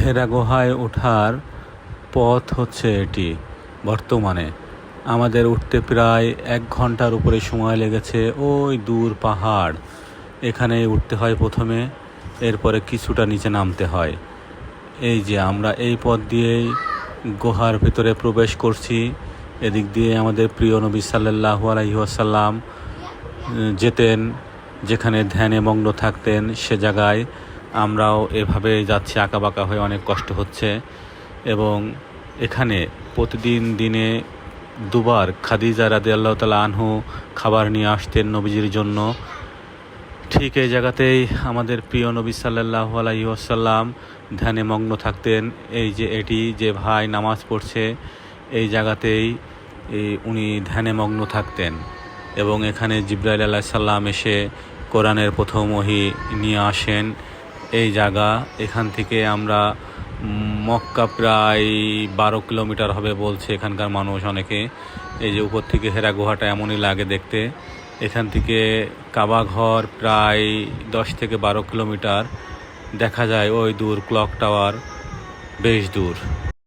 হেরা গুহায় ওঠার পথ হচ্ছে এটি। বর্তমানে আমাদের উঠতে প্রায় 1 ঘন্টার উপরে সময় লেগেছে। ওই দূর পাহাড়, এখানে উঠতে হয় প্রথমে, এরপরে কিছুটা নিচে নামতে হয়। এই যে আমরা এই পথ দিয়েই গুহার ভিতরে প্রবেশ করছি। এদিক দিয়ে আমাদের প্রিয় নবী সাল্লাল্লাহু আলাইহি ওয়াসাল্লাম যেতেন, যেখানে ধ্যানে মগ্ন থাকতেন। সে জায়গায় আমরাও এভাবে যাচ্ছি, আঁকাবাঁকা হয়ে, অনেক কষ্ট হচ্ছে। এবং এখানে প্রতিদিন দিনে দুবার খাদিজা রাদিয়াল্লাহু তাআলা আনহু খাবার নিয়ে আসতেন নবীজির জন্য। ঠিক এই জায়গাতেই আমাদের প্রিয় নবী সাল্লাল্লাহু আলাইহি ওয়াসাল্লাম ধ্যানে মগ্ন থাকতেন। এই যে এটি যে ভাই নামাজ পড়ছে, এই জায়গাতেই উনি ধ্যানে মগ্ন থাকতেন। এবং এখানে জিবরাইল আলাইহিস সালাম এসে কোরআনের প্রথম ওহী নিয়ে আসেন। এই জায়গা, এখান থেকে আমরা মক্কা প্রায় 12 কিলোমিটার হবে বলছে এখানকার মানুষ অনেকে। এই যে উপর থেকে হেরা গুহাটা এমনই লাগে দেখতে। এখান থেকে কাবা ঘর প্রায় 10 থেকে 12 কিলোমিটার। দেখা যায় ওই দূর ক্লক টাওয়ার, বেশ দূর।